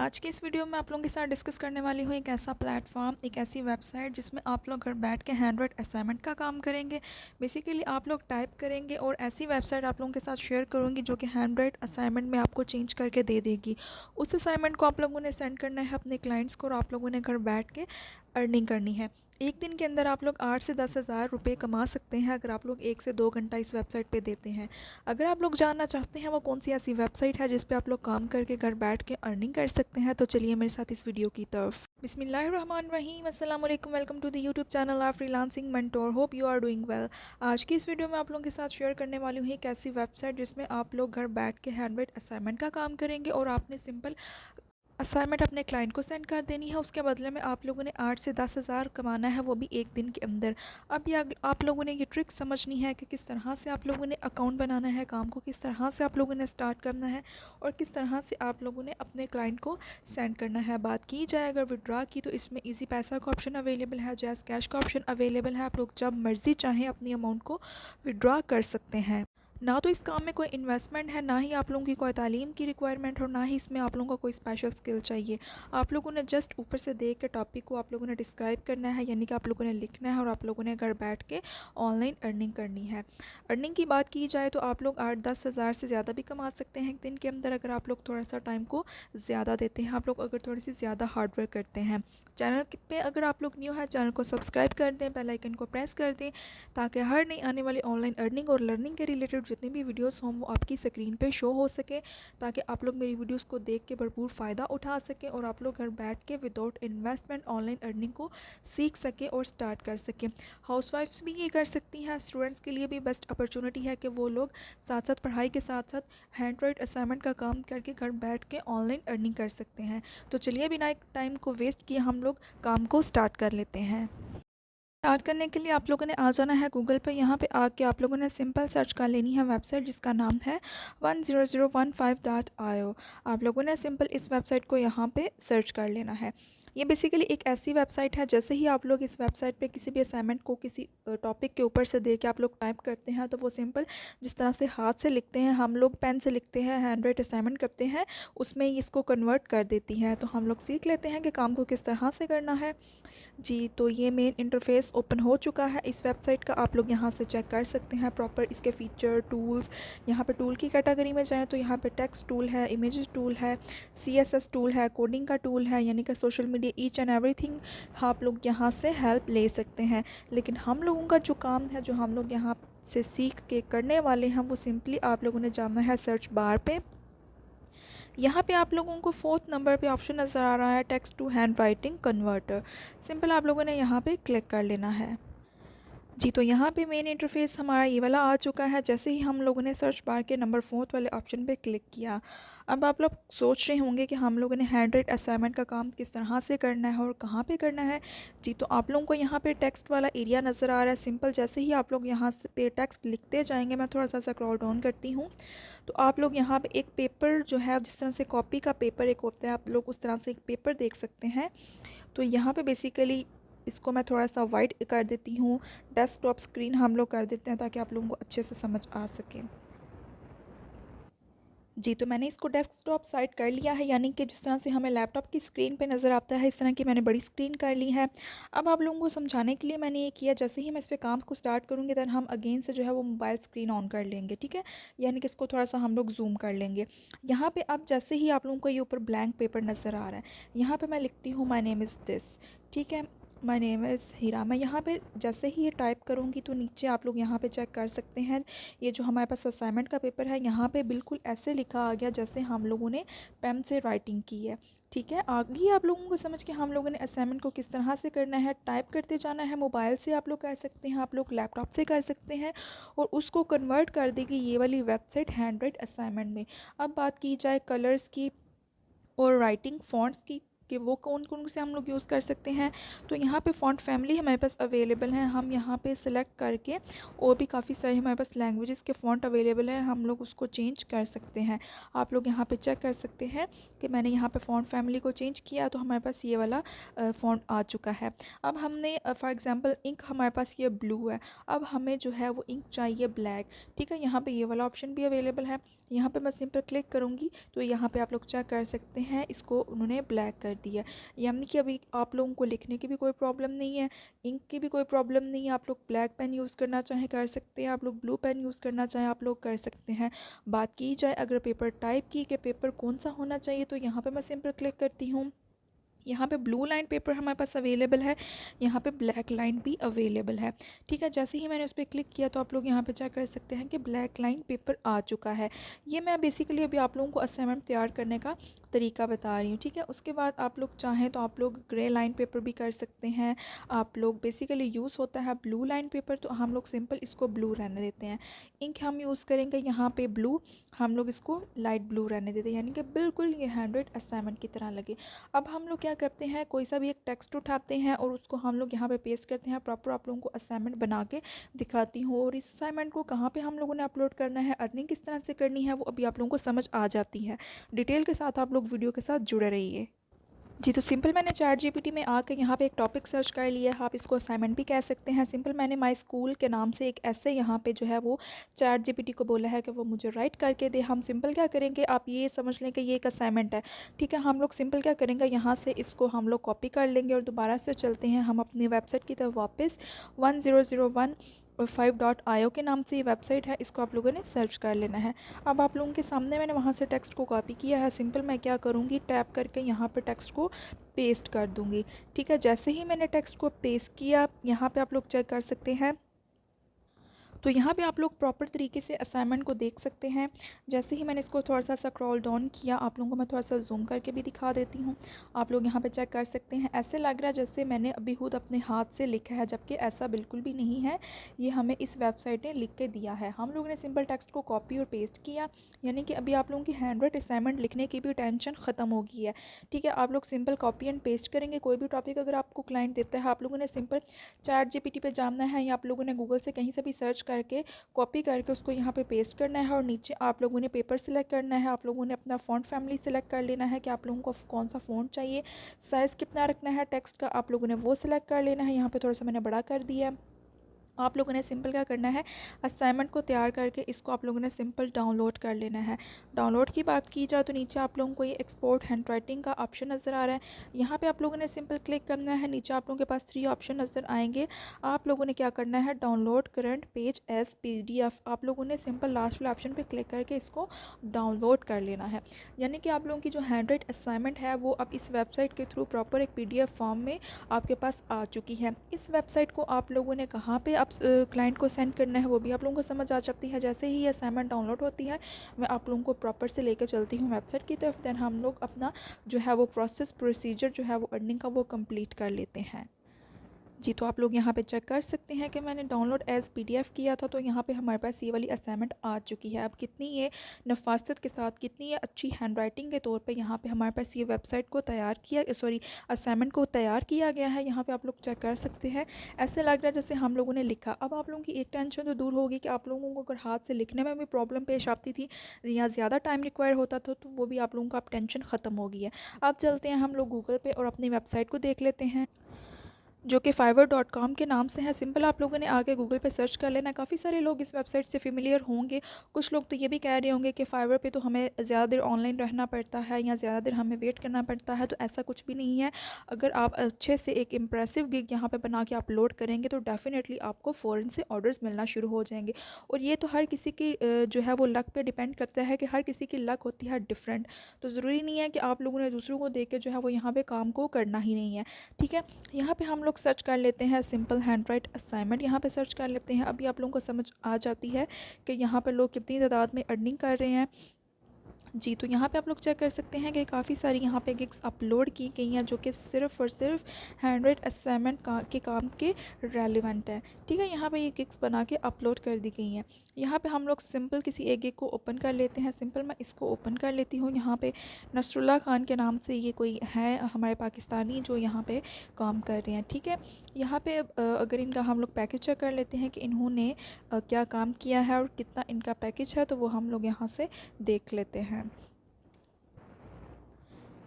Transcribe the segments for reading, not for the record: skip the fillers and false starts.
आज की इस वीडियो में आप लोगों के साथ डिस्कस करने वाली हूँ एक ऐसा प्लेटफॉर्म, एक ऐसी वेबसाइट जिसमें आप लोग घर बैठ के हैंड असाइनमेंट का काम करेंगे। बेसिकली आप लोग टाइप करेंगे और ऐसी वेबसाइट आप लोगों के साथ शेयर करूँगी जो कि हैंड असाइनमेंट में आपको चेंज करके दे देगी। उस असाइनमेंट को आप लोगों ने सेंड करना है अपने क्लाइंट्स को और आप लोगों ने घर बैठ के अर्निंग करनी है। एक दिन के अंदर आप लोग 8 से 10 हज़ार रुपये कमा सकते हैं अगर आप लोग 1 से 2 घंटा इस वेबसाइट पे देते हैं। अगर आप लोग जानना चाहते हैं वो कौन सी ऐसी वेबसाइट है जिस पे आप लोग काम करके घर बैठ के अर्निंग कर सकते हैं, तो चलिए मेरे साथ इस वीडियो की तरफ। बिस्मिल्लाहिर्रहमानिर्रहीम, अस्सलाम वालेकुम, welcome to the YouTube channel of freelancing mentor. Hope you are doing well. आज की इस वीडियो में आप लोगों के साथ शेयर करने वाली हूँ एक ऐसी वेबसाइट जिसमें आप लोग घर बैठ के हैंड असाइनमेंट का काम करेंगे और आपने सिंपल असाइनमेंट अपने क्लाइंट को सेंड कर देनी है। उसके बदले में आप लोगों ने 8 से 10 हज़ार कमाना है, वो भी एक दिन के अंदर। अब ये आप लोगों ने ये ट्रिक समझनी है कि किस तरह से आप लोगों ने अकाउंट बनाना है, काम को किस तरह से आप लोगों ने स्टार्ट करना है और किस तरह से आप लोगों ने अपने क्लाइंट को सेंड करना है। बात की जाए अगर विड्रॉ की, तो इसमें ईजी पैसा का ऑप्शन अवेलेबल है, जैज़ कैश का ऑप्शन अवेलेबल है। आप लोग जब मर्ज़ी चाहें अपनी अमाउंट को विड्रॉ कर सकते हैं। ना तो इस काम में कोई इन्वेस्टमेंट है, ना ही आप लोगों की कोई तालीम की रिक्वायरमेंट, और ना ही इसमें आप लोगों को कोई स्पेशल स्किल चाहिए। आप लोगों ने जस्ट ऊपर से देख के टॉपिक को आप लोगों ने डिस्क्राइब करना है, यानी कि आप लोगों ने लिखना है और आप लोगों ने घर बैठ के ऑनलाइन अर्निंग करनी है। अर्निंग की बात की जाए तो आप लोग 8-10 हज़ार से ज़्यादा भी कमा सकते हैं एक दिन के अंदर, अगर आप लोग थोड़ा सा टाइम को ज़्यादा देते हैं, आप लोग अगर थोड़ी सी ज़्यादा हार्डवर्क करते हैं। चैनल पे अगर आप लोग न्यू है, चैनल को सब्सक्राइब कर दें, बेल आइकन को प्रेस कर दें, ताकि हर नई आने वाली ऑनलाइन अर्निंग और लर्निंग के रिलेटेड जितनी भी वीडियोस हों वो आपकी स्क्रीन पे शो हो सके, ताकि आप लोग मेरी वीडियोस को देख के भरपूर फ़ायदा उठा सकें और आप लोग घर बैठ के विदाउट इन्वेस्टमेंट ऑनलाइन अर्निंग को सीख सकें और स्टार्ट कर सकें। हाउसवाइफ्स भी ये कर सकती हैं, स्टूडेंट्स के लिए भी बेस्ट अपॉर्चुनिटी है कि वो लोग साथ साथ पढ़ाई के साथ साथ हैंड असाइनमेंट का काम करके घर बैठ के ऑनलाइन अर्निंग कर सकते हैं। तो चलिए बिना टाइम को वेस्ट किए हम लोग काम को स्टार्ट कर लेते हैं। स्टार्ट करने के लिए आप लोगों ने आ जाना है गूगल पे। यहाँ पे आके आप लोगों ने सिंपल सर्च कर लेनी है वेबसाइट जिसका नाम है 10015.io। आप लोगों ने सिंपल इस वेबसाइट को यहाँ पे सर्च कर लेना है। ये बेसिकली एक ऐसी वेबसाइट है, जैसे ही आप लोग इस वेबसाइट पे किसी भी असाइनमेंट को किसी टॉपिक के ऊपर से दे के आप लोग टाइप करते हैं, तो वो सिंपल जिस तरह से हाथ से लिखते हैं, हम लोग पेन से लिखते हैं, हैंड असाइनमेंट करते हैं, उसमें इसको कन्वर्ट कर देती है। तो हम लोग सीख लेते हैं कि काम को किस तरह से करना है। जी, तो ये मेन इंटरफ़ेस ओपन हो चुका है इस वेबसाइट का। आप लोग यहाँ से चेक कर सकते हैं प्रॉपर इसके फ़ीचर, टूल्स। यहाँ पे टूल की कैटेगरी में जाएँ तो यहाँ पे टेक्स्ट टूल है, इमेजेस टूल है, सीएसएस टूल है, कोडिंग का टूल है, यानी कि social media each and everything आप लोग यहाँ से हेल्प ले सकते हैं। लेकिन हम लोगों का जो काम है, जो हम लोग यहाँ से सीख के करने वाले हैं, वो सिंपली आप लोगों ने जाना है सर्च बार पे। यहाँ पे आप लोगों को 4th नंबर पे ऑप्शन नज़र आ रहा है, text to handwriting converter. Simple आप लोगों ने यहाँ पे क्लिक कर लेना है। जी, तो यहाँ पे मेन इंटरफेस हमारा ये वाला आ चुका है। जैसे ही हम लोगों ने सर्च बार के नंबर 4th वाले ऑप्शन पे क्लिक किया, अब आप लोग सोच रहे होंगे कि हम लोगों ने हैंड असाइनमेंट का काम किस तरह से करना है और कहाँ पे करना है। जी, तो आप लोगों को यहाँ पे टेक्स्ट वाला एरिया नज़र आ रहा है। सिंपल जैसे ही आप लोग यहाँ से पे टेक्स्ट लिखते जाएंगे, मैं थोड़ा सा स्क्रॉल डाउन करती हूँ, तो आप लोग यहाँ पे एक पेपर जो है, जिस तरह से कॉपी का पेपर एक होता है, आप लोग उस तरह से एक पेपर देख सकते हैं। तो यहाँ पे बेसिकली इसको मैं थोड़ा सा वाइट कर देती हूँ, डेस्कटॉप स्क्रीन हम लोग कर देते हैं ताकि आप लोगों को अच्छे से समझ आ सके। जी, तो मैंने इसको डेस्कटॉप साइड कर लिया है, यानी कि जिस तरह से हमें लैपटॉप की स्क्रीन पे नज़र आता है, इस तरह की मैंने बड़ी स्क्रीन कर ली है। अब आप लोगों को समझाने के लिए मैंने ये किया, जैसे ही मैं इस पे काम को स्टार्ट करूँगी, देन हम अगेन से जो है वो मोबाइल स्क्रीन ऑन कर लेंगे, ठीक है। यानी कि इसको थोड़ा सा हम लोग जूम कर लेंगे। यहाँ पे अब जैसे ही आप लोगों को ये ऊपर ब्लैंक पेपर नज़र आ रहा है, यहाँ पर मैं लिखती हूँ माई नेम इज़ दिस, ठीक है। माय नेम इज़ हीरा। मैं यहाँ पे जैसे ही ये टाइप करूँगी तो नीचे आप लोग यहाँ पे चेक कर सकते हैं, ये जो हमारे पास असाइनमेंट का पेपर है, यहाँ पे बिल्कुल ऐसे लिखा आ गया जैसे हम लोगों ने पेन से राइटिंग की है, ठीक है। आगे आप लोगों को समझ के हम लोगों ने असाइनमेंट को किस तरह से करना है, टाइप करते जाना है। मोबाइल से आप लोग कर सकते हैं, आप लोग लैपटॉप से कर सकते हैं, और उसको कन्वर्ट कर देगी ये वाली वेबसाइट हैंड असाइनमेंट में। अब बात की जाए कलर्स की और राइटिंग फ़ॉन्ट्स की, कि वो कौन कौन से हम लोग यूज़ कर सकते हैं, तो यहाँ पे फ़ॉन्ट फैमिली हमारे पास अवेलेबल है। हम यहाँ पे सिलेक्ट करके, और भी काफ़ी सारे हमारे पास लैंग्वेजेस के फ़ॉन्ट अवेलेबल है, हम लोग उसको चेंज कर सकते हैं। आप लोग यहाँ पे चेक कर सकते हैं कि मैंने यहाँ पे फ़ॉन्ट फैमिली को चेंज किया, तो हमारे पास ये वाला फ़ॉन्ट आ चुका है। अब हमने फॉर एग्ज़ाम्पल इंक हमारे पास ये ब्लू है, अब हमें जो है वो इंक चाहिए ब्लैक, ठीक है। यहाँ पर ये वाला ऑप्शन भी अवेलेबल है। यहाँ पे मैं सिंपल क्लिक करूँगी तो यहाँ पे आप लोग चेक कर सकते हैं इसको उन्होंने ब्लैक कर दिया। यानी कि अभी आप लोगों को लिखने की भी कोई प्रॉब्लम नहीं है, इंक की भी कोई प्रॉब्लम नहीं है। आप लोग ब्लैक पेन यूज़ करना चाहें कर सकते हैं, आप लोग ब्लू पेन यूज़ करना चाहें आप लोग कर सकते हैं। बात की जाए अगर पेपर टाइप की कि पेपर कौन सा होना चाहिए, तो यहाँ पे मैं सिंपल क्लिक करती हूँ। यहाँ पे ब्लू लाइन पेपर हमारे पास अवेलेबल है, यहाँ पे ब्लैक लाइन भी अवेलेबल है। ठीक है, जैसे ही मैंने उस पर क्लिक किया तो आप लोग यहाँ पे चेक कर सकते हैं कि ब्लैक लाइन पेपर आ चुका है। ये मैं बेसिकली अभी आप लोगों को असाइनमेंट तैयार करने का तरीका बता रही हूँ। ठीक है, उसके बाद आप लोग चाहें तो आप लोग ग्रे लाइन पेपर भी कर सकते हैं। आप लोग बेसिकली यूज़ होता है ब्लू लाइन पेपर, तो हम लोग सिंपल इसको ब्लू रहने देते हैं। इंक हम यूज़ करेंगे यहाँ पे ब्लू, हम लोग इसको लाइट ब्लू रहने देते हैं, यानी कि बिल्कुल ये हैंडराइट असाइनमेंट की तरह लगे। अब हम लोग क्या करते हैं, कोई सा भी एक टेक्स्ट उठाते हैं और उसको हम लोग यहाँ पे पेस्ट करते हैं। प्रॉपर आप लोगों को असाइनमेंट बना के दिखाती हूँ, और इस असाइनमेंट को कहाँ पे हम लोगों ने अपलोड करना है, अर्निंग किस तरह से करनी है, वो अभी आप लोगों को समझ आ जाती है। डिटेल के साथ आप लोग वीडियो के साथ जुड़े रहिए। जी, तो सिंपल मैंने चैट जीपीटी में आकर यहाँ पे एक टॉपिक सर्च कर लिया है, आप इसको असाइनमेंट भी कह सकते हैं। सिंपल मैंने माय स्कूल के नाम से एक ऐसे यहाँ पे जो है वो चैट जीपीटी को बोला है कि वो मुझे राइट करके दे। हम सिंपल क्या करेंगे, आप ये समझ लें कि ये एक असाइनमेंट है। ठीक है, हम लोग सिंपल क्या करेंगे, यहाँ से इसको हम लोग कॉपी कर लेंगे और दोबारा से चलते हैं हम अपनी वेबसाइट की तरफ वापस। 1001 और 5.io के नाम से ये वेबसाइट है, इसको आप लोगों ने सर्च कर लेना है। अब आप लोगों के सामने मैंने वहाँ से टेक्स्ट को कॉपी किया है। सिंपल मैं क्या करूँगी, टैप करके यहाँ पे टेक्स्ट को पेस्ट कर दूँगी। ठीक है, जैसे ही मैंने टेक्स्ट को पेस्ट किया, यहाँ पे आप लोग चेक कर सकते हैं, तो यहाँ पे आप लोग प्रॉपर तरीके से असाइनमेंट को देख सकते हैं। जैसे ही मैंने इसको थोड़ा सा स्क्रॉल डाउन किया, आप लोगों को मैं थोड़ा सा जूम करके भी दिखा देती हूँ। आप लोग यहाँ पे चेक कर सकते हैं, ऐसे लग रहा है जैसे मैंने अभी खुद अपने हाथ से लिखा है, जबकि ऐसा बिल्कुल भी नहीं है। ये हमें इस वेबसाइट ने लिख के दिया है। हम लोगों ने सिंपल टेक्स्ट को कॉपी और पेस्ट किया, यानी कि अभी आप लोगों की हैंड असाइनमेंट लिखने की भी टेंशन ख़त्म हो गई है। ठीक है, आप लोग सिंपल कॉपी एंड पेस्ट करेंगे। कोई भी टॉपिक अगर आपको क्लाइंट देता है, आप लोगों ने सिंपल चैट जीपीटी पे जाना है, या आप लोगों ने गूगल से कहीं से भी सर्च करके कॉपी करके उसको यहाँ पे पेस्ट करना है, और नीचे आप लोगों ने पेपर सिलेक्ट करना है। आप लोगों ने अपना फ़ॉन्ट फैमिली सेलेक्ट कर लेना है कि आप लोगों को कौन सा फ़ॉन्ट चाहिए, साइज़ कितना रखना है टेक्स्ट का, आप लोगों ने वो सिलेक्ट कर लेना है। यहाँ पे थोड़ा सा मैंने बड़ा कर दिया है। आप लोगों ने सिंपल क्या करना है, असाइनमेंट को तैयार करके इसको आप लोगों ने सिंपल डाउनलोड कर लेना है। डाउनलोड की बात की जाए तो नीचे आप लोगों को ये एक्सपोर्ट हैंडराइटिंग का ऑप्शन नज़र आ रहा है, यहाँ पे आप लोगों ने सिंपल क्लिक करना है। नीचे आप लोगों के पास 3 ऑप्शन नज़र आएंगे। आप लोगों ने क्या करना है, download current page as PDF, आप लोगों ने सिंपल लास्ट वाले ऑप्शन पर क्लिक करके इसको डाउनलोड कर लेना है। यानी कि आप लोगों की जो हैंडराइट असाइनमेंट है वो अब इस वेबसाइट के थ्रू प्रॉपर एक PDF फॉर्म में आपके पास आ चुकी है। इस वेबसाइट को आप लोगों ने कहाँ पे आप क्लाइंट को सेंड करना है वो भी आप लोगों को समझ आ सकती है। जैसे ही असाइनमेंट डाउनलोड होती है, मैं आप लोगों को प्रॉपर से लेकर चलती हूँ वेबसाइट की तरफ। देन हम लोग अपना जो है वो प्रोसीजर जो है वो अर्निंग का वो कंप्लीट कर लेते हैं। जी, तो आप लोग यहाँ पे चेक कर सकते हैं कि मैंने डाउनलोड एज़ PDF किया था, तो यहाँ पे हमारे पास ये वाली असाइनमेंट आ चुकी है। अब कितनी ये नफासत के साथ, कितनी ये अच्छी हैंडराइटिंग के तौर पे यहाँ पे हमारे पास ये वेबसाइट को तैयार किया, सॉरी असाइनमेंट को तैयार किया गया है। यहाँ पे आप लोग चेक कर सकते हैं, ऐसे लग रहा है जैसे हम लोगों ने लिखा। अब आप लोगों की एक टेंशन तो दूर होगी कि आप लोगों को अगर हाथ से लिखने में भी प्रॉब्लम पेश आती थी या ज़्यादा टाइम रिक्वायर होता था, तो वो भी आप लोगों का अब टेंशन ख़त्म हो गई है। अब चलते हैं हम लोग गूगल पे और अपनी वेबसाइट को देख लेते हैं, जो कि fiverr.com के नाम से है। सिंपल आप लोगों ने आगे गूगल पे सर्च कर लेना। काफ़ी सारे लोग इस वेबसाइट से फेमिलियर होंगे। कुछ लोग तो ये भी कह रहे होंगे कि फाइवर पे तो हमें ज़्यादा देर ऑनलाइन रहना पड़ता है या ज़्यादा देर हमें वेट करना पड़ता है, तो ऐसा कुछ भी नहीं है। अगर आप अच्छे से एक इम्प्रेसिव गिग यहाँ पे बना के अपलोड करेंगे तो डेफिनेटली आपको फ़ौरन से ऑर्डर्स मिलना शुरू हो जाएंगे। और ये तो हर किसी की जो है वो लक पे डिपेंड करता है कि हर किसी की लक होती है डिफरेंट। तो ज़रूरी नहीं है कि आप लोगों ने दूसरों को देख के जो है वो यहाँ पे काम को करना ही नहीं है। ठीक है, यहाँ पे हम लोग सर्च कर लेते हैं सिंपल हैंडराइट असाइनमेंट, यहाँ पे सर्च कर लेते हैं। अभी आप लोगों को समझ आ जाती है कि यहाँ पे लोग कितनी तादाद में अर्निंग कर रहे हैं। जी, तो यहाँ पे आप लोग चेक कर सकते हैं कि काफ़ी सारी यहाँ पे गिग्स अपलोड की गई हैं, जो कि सिर्फ़ और सिर्फ हैंडराइट असाइनमेंट के काम के रेलिवेंट है। ठीक है, यहाँ पे ये गिग्स बना के अपलोड कर दी गई हैं। यहाँ पे हम लोग सिंपल किसी एक गिग को ओपन कर लेते हैं। सिंपल मैं इसको ओपन कर लेती हूँ। यहाँ पे नसरुल्लाह खान के नाम से ये कोई है हमारे पाकिस्तानी जो यहाँ पे काम कर रहे हैं। ठीक है, यहाँ पे अगर इनका हम लोग पैकेज चेक कर लेते हैं कि इन्होंने क्या काम किया है और कितना इनका पैकेज है, तो वो हम लोग यहाँ से देख लेते हैं।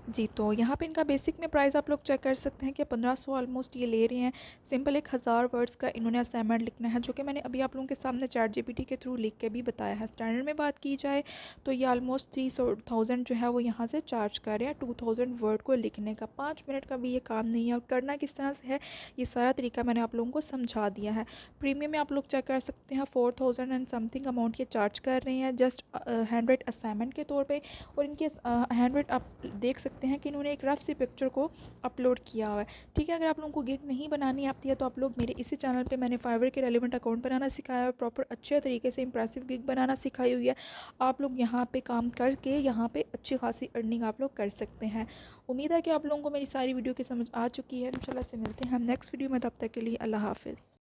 जी, तो यहाँ पे इनका बेसिक में प्राइस आप लोग चेक कर सकते हैं कि 1500 ऑलमोस्ट ये ले रहे हैं। सिंपल एक 1000 वर्ड्स का इन्होंने असाइनमेंट लिखना है, जो कि मैंने अभी आप लोगों के सामने चैट जीपीटी के थ्रू लिख के भी बताया है। स्टैंडर्ड में बात की जाए तो ये ऑलमोस्ट 3000 जो है वो यहाँ से चार्ज कर रहे हैं 2000 वर्ड को लिखने का। 5 मिनट का भी ये काम नहीं है, और करना किस तरह से है ये सारा तरीका मैंने आप लोगों को समझा दिया है। प्रीमियम में आप लोग चेक कर सकते हैं 4000 एंड समथिंग अमाउंट ये चार्ज कर रहे हैं जस्ट हैंड असाइनमेंट के तौर पर। और इनके हैंड आप देख सकते हैं कि इन्होंने एक रफ सी पिक्चर को अपलोड किया हुआ है। ठीक है, अगर आप लोगों को गिग नहीं बनानी आती है तो आप लोग मेरे इसी चैनल पे मैंने फाइवर के रेलिवेंट अकाउंट बनाना सिखाया है, प्रॉपर अच्छे तरीके से इंप्रेसिव गिग बनाना सिखाई हुई है। आप लोग यहाँ पे काम करके यहाँ पे अच्छी खासी अर्निंग आप लोग कर सकते हैं। उम्मीद है कि आप लोगों को मेरी सारी वीडियो की समझ आ चुकी है। इंशाल्लाह से मिलते हैं हम नेक्स्ट वीडियो में, तब तक के लिए अल्लाह हाफिज़।